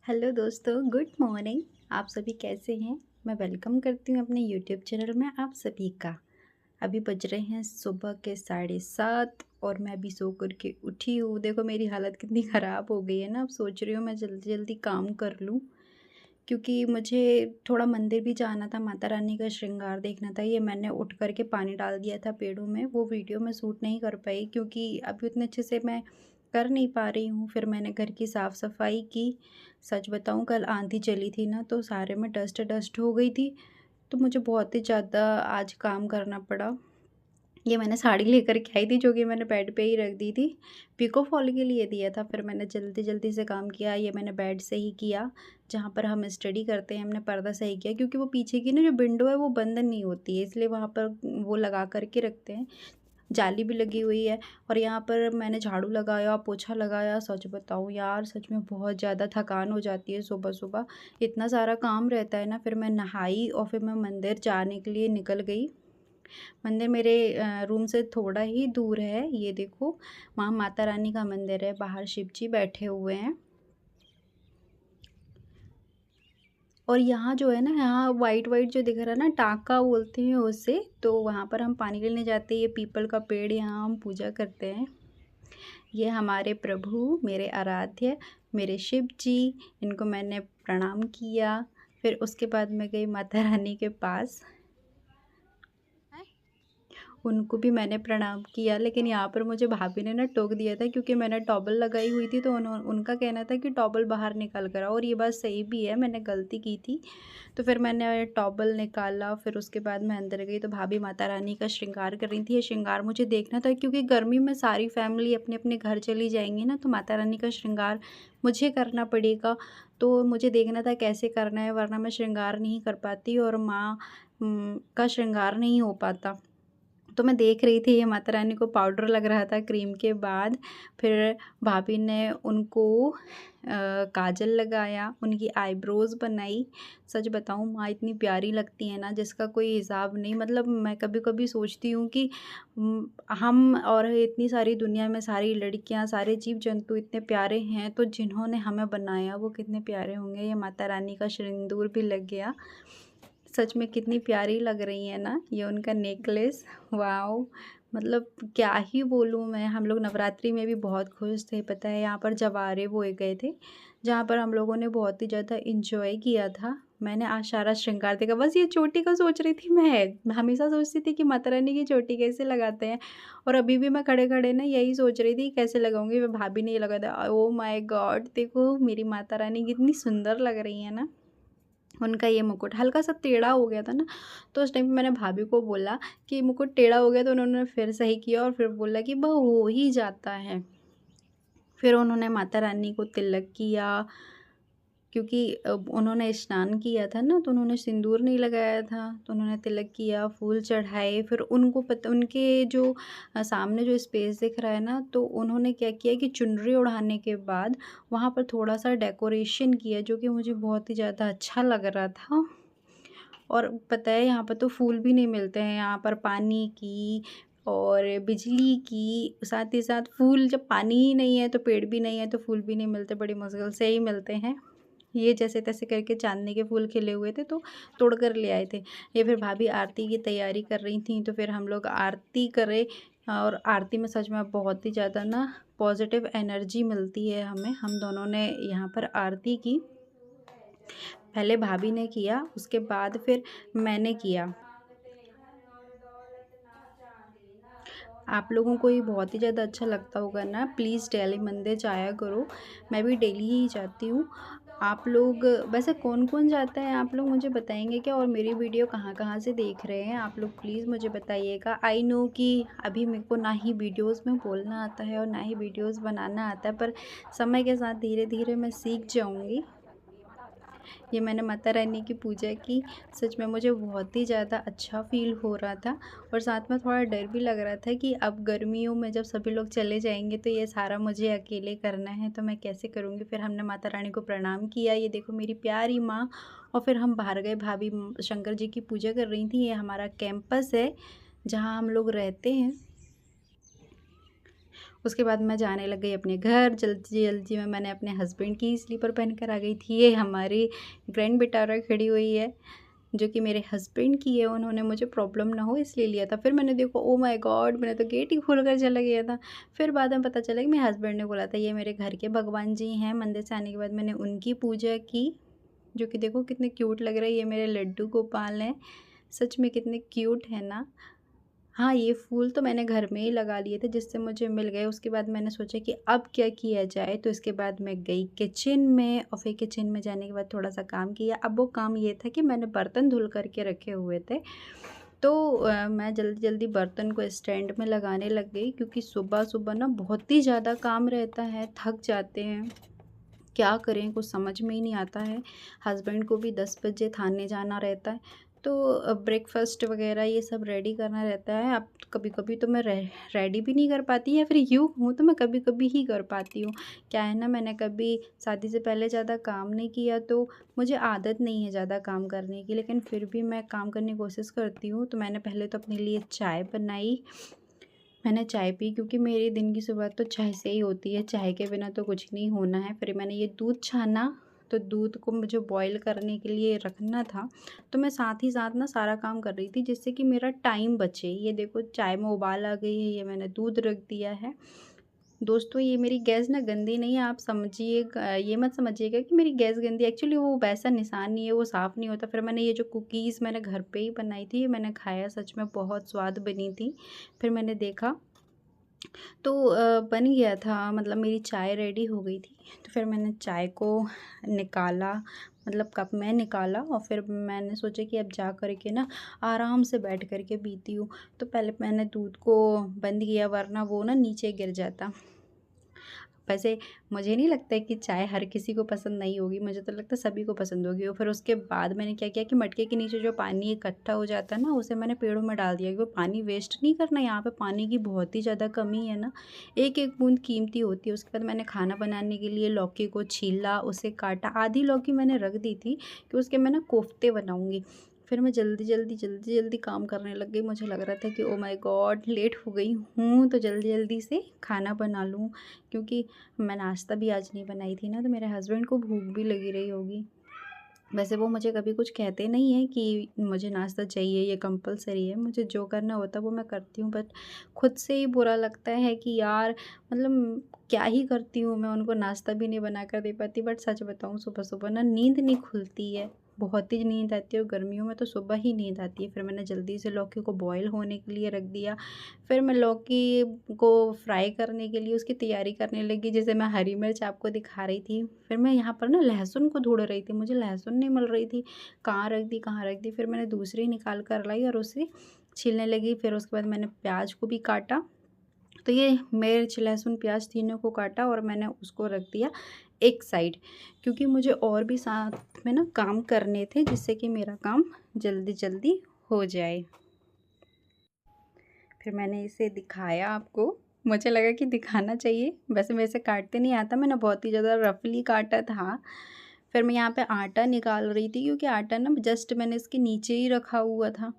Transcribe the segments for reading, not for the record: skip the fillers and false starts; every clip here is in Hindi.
हेलो दोस्तों, गुड मॉर्निंग। आप सभी कैसे हैं? मैं वेलकम करती हूँ अपने यूट्यूब चैनल में आप सभी का। अभी बज रहे हैं सुबह के 7:30 और मैं अभी सो कर के उठी हूँ। देखो मेरी हालत कितनी ख़राब हो गई है ना। अब सोच रही हूँ मैं जल्दी जल्दी काम कर लूँ, क्योंकि मुझे थोड़ा मंदिर भी जाना था, माता रानी का श्रृंगार देखना था। ये मैंने उठ कर के पानी डाल दिया था पेड़ों में, वो वीडियो मैं शूट नहीं कर पाई क्योंकि अभी उतने अच्छे से मैं कर नहीं पा रही हूँ। फिर मैंने घर की साफ़ सफाई की। सच बताऊँ, कल आंधी चली थी ना, तो सारे में डस्ट डस्ट हो गई थी, तो मुझे बहुत ही ज़्यादा आज काम करना पड़ा। ये मैंने साड़ी लेकर के आई थी जो कि मैंने बेड पे ही रख दी थी। पिको फॉल के लिए दिया था, फिर मैंने जल्दी-जल्दी से काम किया। ये मैंने बेड से ही किया, जहाँ पर हम स्टडी करते हैं। हमने पर्दा सही किया क्योंकि वो पीछे की ना जो विंडो है वो बंद नहीं होती है, इसलिए वहाँ पर वो लगा कर के रखते हैं। जाली भी लगी हुई है और यहाँ पर मैंने झाड़ू लगाया, पोछा लगाया। सच बताऊँ यार, सच में बहुत ज़्यादा थकान हो जाती है सुबह-सुबह। इतना सारा काम रहता है ना, फिर मैं नहाई और फिर मैं मंदिर जाने के लिए निकल गई। मंदिर मेरे रूम से थोड़ा ही दूर है। ये देखो, वहाँ माता रानी का मंदिर है, बाहर शिव जी बैठे हुए हैं। और यहाँ जो है ना, यहाँ वाइट वाइट जो दिख रहा है ना, टाका बोलते हैं उसे, तो वहाँ पर हम पानी लेने जाते हैं। ये पीपल का पेड़, यहाँ हम पूजा करते हैं। ये हमारे प्रभु, मेरे आराध्य, मेरे शिव जी, इनको मैंने प्रणाम किया। फिर उसके बाद मैं गई माता रानी के पास, उनको भी मैंने प्रणाम किया। लेकिन यहाँ पर मुझे भाभी ने ना टोक दिया था क्योंकि मैंने टॉवल लगाई हुई थी, तो उनका कहना था कि टॉवल बाहर निकाल कर आओ, और ये बात सही भी है, मैंने गलती की थी। तो फिर मैंने टॉवल निकाला, फिर उसके बाद मैं अंदर गई तो भाभी माता रानी का श्रृंगार कर रही थी। ये श्रृंगार मुझे देखना था क्योंकि गर्मी में सारी फैमिली अपने अपने घर चली जाएंगी ना, तो माता रानी का श्रृंगार मुझे करना पड़ेगा। तो मुझे देखना था कैसे करना है, वरना मैं श्रृंगार नहीं कर पाती और माँ का श्रृंगार नहीं हो पाता। तो मैं देख रही थी, ये माता रानी को पाउडर लग रहा था क्रीम के बाद। फिर भाभी ने उनको काजल लगाया, उनकी आईब्रोज़ बनाई। सच बताऊँ, माँ इतनी प्यारी लगती है ना जिसका कोई हिसाब नहीं। मतलब मैं कभी-कभी सोचती हूँ कि हम और इतनी सारी दुनिया में सारी लड़कियाँ, सारे जीव-जंतु इतने प्यारे हैं, तो जिन्होंने हमें बनाया वो कितने प्यारे होंगे। ये माता रानी का सिंदूर भी लग गया। सच में कितनी प्यारी लग रही है ना, ये उनका नेकलेस, वॉव! मतलब क्या ही बोलूँ मैं। हम लोग नवरात्रि में भी बहुत खुश थे, पता है। यहाँ पर जवारे बोए गए थे, जहाँ पर हम लोगों ने बहुत ही ज़्यादा एंजॉय किया था। मैंने आज सारा श्रृंगार देखा, बस ये चोटी का सोच रही थी मैं हमेशा सोचती थी कि माता रानी की चोटी कैसे लगाते हैं, और अभी भी मैं खड़े-खड़े ना यही सोच रही थी कैसे लगाऊँगी। फिर भाभी ने ये लगा दिया। Oh my God! देखो मेरी माता रानी कितनी सुंदर लग रही है ना। उनका ये मुकुट हल्का-सा टेढ़ा हो गया था ना, तो उस टाइम पे मैंने भाभी को बोला कि मुकुट टेढ़ा हो गया, तो उन्होंने फिर सही किया और फिर बोला कि वो हो ही जाता है। फिर उन्होंने माता रानी को तिलक किया, क्योंकि उन्होंने स्नान किया था ना, तो उन्होंने सिंदूर नहीं लगाया था, तो उन्होंने तिलक किया, फूल चढ़ाए। फिर उनको पता, उनके जो सामने जो स्पेस दिख रहा है ना, तो उन्होंने क्या किया कि चुनरी ओढ़ाने के बाद वहाँ पर थोड़ा-सा डेकोरेशन किया, जो कि मुझे बहुत ही ज़्यादा अच्छा लग रहा था। और पता है, यहाँ पर तो फूल भी नहीं मिलते हैं, यहाँ पर पानी की और बिजली की, साथ ही साथ फूल, जब पानी ही नहीं है तो पेड़ भी नहीं है तो फूल भी नहीं मिलते, बड़ी मुश्किल से ही मिलते हैं। ये जैसे-तैसे करके चाँदनी के फूल खिले हुए थे, तो तोड़ कर ले आए थे। ये फिर भाभी आरती की तैयारी कर रही थीं, तो फिर हम लोग आरती करे। और आरती में सच में बहुत ही ज़्यादा ना पॉज़िटिव एनर्जी मिलती है हमें। हम दोनों ने यहाँ पर आरती की। पहले भाभी ने किया, उसके बाद फिर मैंने किया। आप लोगों को ये बहुत ही ज़्यादा अच्छा लगता होगा ना, प्लीज़ डेली मंदिर जाया करो। मैं भी डेली ही जाती हूँ। आप लोग वैसे कौन-कौन जाता है, आप लोग मुझे बताएँगे क्या? और मेरी वीडियो कहाँ-कहाँ से देख रहे हैं आप लोग, प्लीज़ मुझे बताइएगा। आई नो कि अभी मेरे को ना ही वीडियोज़ में बोलना आता है और ना ही वीडियोज़ बनाना आता है, पर समय के साथ धीरे-धीरे मैं सीख जाऊँगी। ये मैंने माता रानी की पूजा की। सच में मुझे बहुत ही ज़्यादा अच्छा फ़ील हो रहा था, और साथ में थोड़ा डर भी लग रहा था कि अब गर्मियों में जब सभी लोग चले जाएँगे तो ये सारा मुझे अकेले करना है, तो मैं कैसे करूँगी? फिर हमने माता रानी को प्रणाम किया, ये देखो मेरी प्यारी माँ। और फिर हम बाहर गए, भाभी शंकर जी की पूजा कर रही थी। ये हमारा कैंपस है, जहाँ हम लोग रहते हैं। उसके बाद मैं जाने लग गई अपने घर। जल्दी जल्दी में मैंने अपने हस्बैंड की स्लीपर पहन कर आ गई थी। ये हमारी ग्रैंड विटारा खड़ी हुई है जो कि मेरे हस्बैंड की है, उन्होंने मुझे प्रॉब्लम ना हो इसलिए लिया था। फिर मैंने देखो, ओ माय गॉड, मैंने तो गेट ही खोल कर चला गया था। फिर बाद में पता चला कि मेरे हस्बैंड ने बोला था ये मेरे घर के भगवान जी हैं। मंदिर से आने के बाद मैंने उनकी पूजा की, जो कि देखो कितने क्यूट लग रहे हैं। ये मेरे लड्डू गोपाल हैं, सच में कितने क्यूट है ना। हाँ, ये फूल तो मैंने घर में ही लगा लिए थे जिससे मुझे मिल गए। उसके बाद मैंने सोचा कि अब क्या किया जाए, तो इसके बाद मैं गई किचन में, और फिर किचन में जाने के बाद थोड़ा-सा काम किया। अब वो काम ये था कि मैंने बर्तन धुल कर के रखे हुए थे, तो मैं जल्दी-जल्दी बर्तन को स्टैंड में लगाने लग गई, क्योंकि सुबह-सुबह ना बहुत ही ज़्यादा काम रहता है, थक जाते हैं। क्या करें कुछ समझ में ही नहीं आता है। हस्बैंड को भी 10 बजे थाने जाना रहता है, तो ब्रेकफ़ास्ट वग़ैरह ये सब रेडी करना रहता है। अब कभी-कभी तो मैं रेडी भी नहीं कर पाती, या फिर यूँ हूँ तो मैं कभी-कभी ही कर पाती हूँ। क्या है ना, मैंने कभी शादी से पहले ज़्यादा काम नहीं किया, तो मुझे आदत नहीं है ज़्यादा काम करने की, लेकिन फिर भी मैं काम करने की कोशिश करती हूँ। तो मैंने पहले तो अपने लिए चाय बनाई, मैंने चाय पी, क्योंकि मेरे दिन की शुरुआत तो चाय से ही होती है, चाय के बिना तो कुछ नहीं होना है। फिर मैंने ये दूध छाना, तो दूध को मुझे बॉईल करने के लिए रखना था, तो मैं साथ ही साथ ना सारा काम कर रही थी जिससे कि मेरा टाइम बचे। ये देखो चाय में उबाल आ गई है, ये मैंने दूध रख दिया है। दोस्तों, ये मेरी गैस ना गंदी नहीं है, आप ये मत समझिएगा कि मेरी गैस गंदी है। एक्चुअली वो वैसा निशान नहीं है, वो साफ़ नहीं होता। फिर मैंने ये जो कुकीज़ मैंने घर पे ही बनाई थी, ये मैंने खाया, सच में बहुत स्वाद बनी थी। फिर मैंने देखा तो बन गया था, मतलब मेरी चाय रेडी हो गई थी। तो फिर मैंने चाय को निकाला, मतलब कप में निकाला, और फिर मैंने सोचा कि अब जा कर के ना आराम से बैठ कर के पीती हूँ। तो पहले मैंने दूध को बंद किया, वरना वो ना नीचे गिर जाता। वैसे मुझे नहीं लगता है कि चाय हर किसी को पसंद नहीं होगी, मुझे तो लगता है सभी को पसंद होगी। और फिर उसके बाद मैंने क्या किया कि मटके के नीचे जो पानी इकट्ठा हो जाता है ना, उसे मैंने पेड़ों में डाल दिया, क्योंकि पानी वेस्ट नहीं करना। यहाँ पे पानी की बहुत ही ज़्यादा कमी है ना, एक-एक बूँद कीमती होती है। उसके बाद मैंने खाना बनाने के लिए लौकी को छीला, उसे काटा, आधी लौकी मैंने रख दी थी कि उसके मैं ना कोफ्ते बनाऊँगी। फिर मैं जल्दी-जल्दी काम करने लग गई। मुझे लग रहा था कि ओह माय गॉड, लेट हो गई हूँ, तो जल्दी-जल्दी से खाना बना लूँ, क्योंकि मैं नाश्ता भी आज नहीं बनाई थी ना, तो मेरे हस्बैंड को भूख भी लगी रही होगी। वैसे वो मुझे कभी कुछ कहते नहीं हैं कि मुझे नाश्ता चाहिए, ये कंपल्सरी है। मुझे जो करना होता है वो मैं करती हूँ, बट खुद से ही बुरा लगता है कि यार, मतलब क्या ही करती हूँ मैं, उनको नाश्ता भी नहीं बना कर दे पाती। बट सच बताऊँ, सुबह-सुबह ना नींद नहीं खुलती है, बहुत ही नींद आती है, और गर्मियों में तो सुबह ही नींद आती है। फिर मैंने जल्दी से लौकी को बॉयल होने के लिए रख दिया। फिर मैं लौकी को फ्राई करने के लिए उसकी तैयारी करने लगी, जैसे मैं हरी मिर्च आपको दिखा रही थी। फिर मैं यहाँ पर ना लहसुन को ढूँढ रही थी, मुझे लहसुन नहीं मिल रही थी, कहाँ रख दी। फिर मैंने दूसरी निकाल कर लाई और उसे छीलने लगी। फिर उसके बाद मैंने प्याज को भी काटा, तो ये मिर्च, लहसुन, प्याज तीनों को काटा और मैंने उसको रख दिया एक साइड, क्योंकि मुझे और भी साथ में ना काम करने थे, जिससे कि मेरा काम जल्दी-जल्दी हो जाए। फिर मैंने इसे दिखाया आपको, मुझे लगा कि दिखाना चाहिए। वैसे मेरे से काटते नहीं आता, मैंने बहुत ही ज़्यादा रफ़ली काटा था। फिर मैं यहाँ पे आटा निकाल रही थी, क्योंकि आटा ना जस्ट मैंने इसके नीचे ही रखा हुआ था।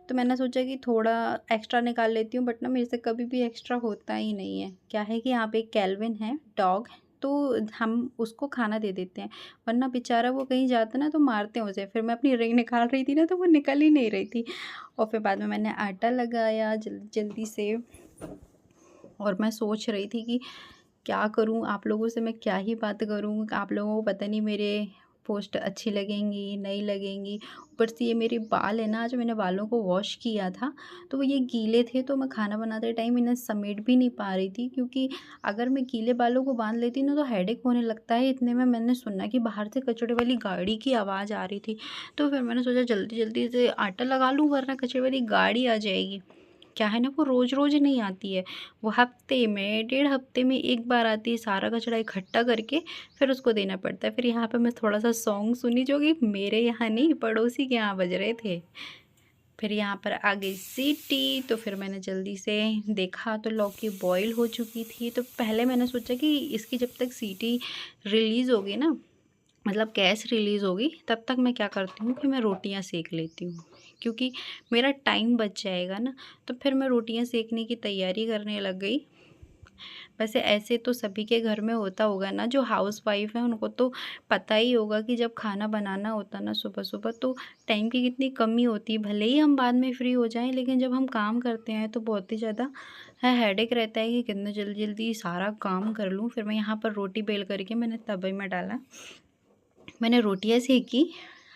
तो मैंने सोचा कि थोड़ा एक्स्ट्रा निकाल लेती हूँ, बट ना मेरे से कभी भी एक्स्ट्रा होता ही नहीं है। क्या है कि यहाँ पे एक केल्विन है, डॉग, तो हम उसको खाना दे देते हैं, वरना बेचारा वो कहीं जाता है ना तो मारते हैं उसे। फिर मैं अपनी रिंग निकाल रही थी ना, तो वो निकल ही नहीं रही थी। और फिर बाद में मैंने आटा लगाया जल्दी से, और मैं सोच रही थी कि क्या करूँ, आप लोगों से मैं क्या ही बात करूँ। आप लोगों को पता नहीं मेरे पोस्ट अच्छी लगेंगी, नहीं लगेंगी। ऊपर से ये मेरे बाल है ना, आज मैंने बालों को वॉश किया था, तो वो ये गीले थे, तो मैं खाना बनाते टाइम इन्हें समेट भी नहीं पा रही थी, क्योंकि अगर मैं गीले बालों को बांध लेती ना तो हेडेक होने लगता है। इतने में मैंने सुना कि बाहर से कचड़े वाली गाड़ी की आवाज़ आ रही थी, तो फिर मैंने सोचा जल्दी-जल्दी से आटा लगा लूँ, वरना कचड़े वाली गाड़ी आ जाएगी। क्या है ना, वो रोज़-रोज़ नहीं आती है, वो हफ़्ते में, डेढ़ हफ़्ते में एक बार आती है, सारा कचरा इकट्ठा करके फिर उसको देना पड़ता है। फिर यहाँ पे मैं थोड़ा-सा सॉन्ग सुनी, जो कि मेरे यहाँ नहीं, पड़ोसी के यहाँ बज रहे थे। फिर यहाँ पर आ गई सीटी, तो फिर मैंने जल्दी से देखा तो लौकी बॉईल हो चुकी थी। तो पहले मैंने सोचा कि इसकी जब तक सीटी रिलीज़ होगी ना, मतलब गैस रिलीज़ होगी, तब तक मैं क्या करती हूँ कि मैं रोटियाँ सेक लेती हूँ, क्योंकि मेरा टाइम बच जाएगा ना। तो फिर मैं रोटियाँ सेकने की तैयारी करने लग गई। वैसे ऐसे तो सभी के घर में होता होगा ना, जो हाउसवाइफ है उनको तो पता ही होगा कि जब खाना बनाना होता ना सुबह-सुबह तो टाइम की कितनी कमी होती है। भले ही हम बाद में फ्री हो जाएँ, लेकिन जब हम काम करते हैं तो बहुत ही ज़्यादा हेडेक रहता है कि कितना जल्दी-जल्दी सारा काम कर लूँ। फिर मैं यहाँ पर रोटी बेल करके मैंने तवे में डाला। मैंने रोटियाँ सेकीं,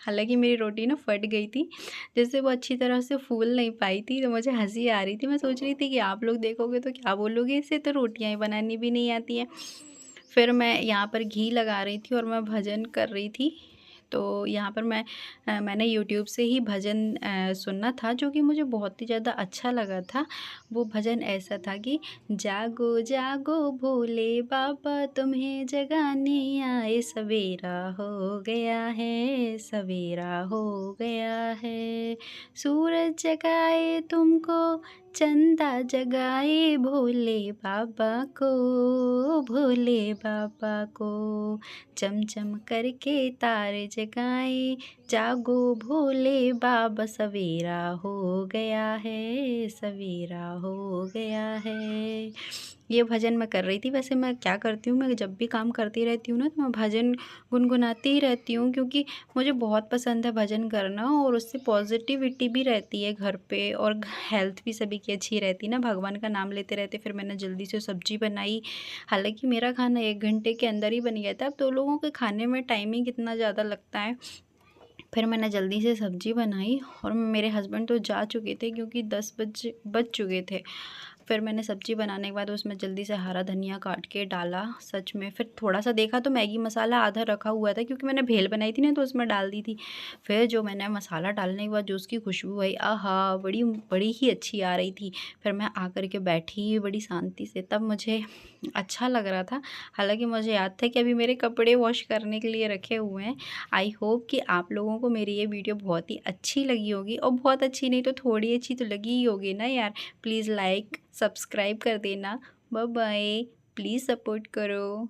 हालाँकि मेरी रोटी ना फट गई थी, जैसे वो अच्छी तरह से फूल नहीं पाई थी, तो मुझे हँसी आ रही थी। मैं सोच रही थी कि आप लोग देखोगे तो क्या बोलोगे, इसे तो रोटियाँ ही बनानी भी नहीं आती हैं। फिर मैं यहाँ पर घी लगा रही थी और मैं भजन कर रही थी। तो यहाँ पर मैंने यूट्यूब से ही भजन सुना था, जो कि मुझे बहुत ही ज़्यादा अच्छा लगा था। वो भजन ऐसा था कि जागो जागो भोले बाबा तुम्हें जगाने आए, सवेरा हो गया है, सवेरा हो गया है। सूरज जगाए तुमको, चंदा जगाए भोले बाबा को, भोले बाबा को। चमचम करके तारे जगाए, जागो भोले बाबा, सवेरा हो गया है, सवेरा हो गया है। ये भजन मैं कर रही थी। वैसे मैं क्या करती हूँ, मैं जब भी काम करती रहती हूँ ना तो मैं भजन गुनगुनाती ही रहती हूँ, क्योंकि मुझे बहुत पसंद है भजन करना और उससे पॉजिटिविटी भी रहती है घर पे और हेल्थ भी सभी की अच्छी रहती है ना, भगवान का नाम लेते रहते। फिर मैंने जल्दी से सब्जी बनाई, हालांकि मेरा खाना 1 घंटे के अंदर ही बन गया था। अब तो लोगों के खाने में टाइमिंग कितना ज़्यादा लगता है। फिर मैंने जल्दी से सब्ज़ी बनाई और मेरे हस्बैंड तो जा चुके थे क्योंकि 10 बज चुके थे। फिर मैंने सब्ज़ी बनाने के बाद उसमें जल्दी से हरा धनिया काट के डाला, सच में। फिर थोड़ा-सा देखा तो मैगी मसाला आधा रखा हुआ था, क्योंकि मैंने भेल बनाई थी ना तो उसमें डाल दी थी। फिर जो मैंने मसाला डालने के बाद जो उसकी खुशबू आई, आहा! बड़ी बड़ी ही अच्छी आ रही थी। फिर मैं आकर के बैठी बड़ी शांति से, तब मुझे अच्छा लग रहा था। हालाँकि मुझे याद था कि अभी मेरे कपड़े वॉश करने के लिए रखे हुए हैं। आई होप कि आप लोगों को मेरी ये वीडियो बहुत ही अच्छी लगी होगी, और बहुत अच्छी नहीं तो थोड़ी अच्छी तो लगी ही होगी ना यार। प्लीज़ लाइक सब्सक्राइब कर देना। Bye bye. प्लीज़ सपोर्ट करो।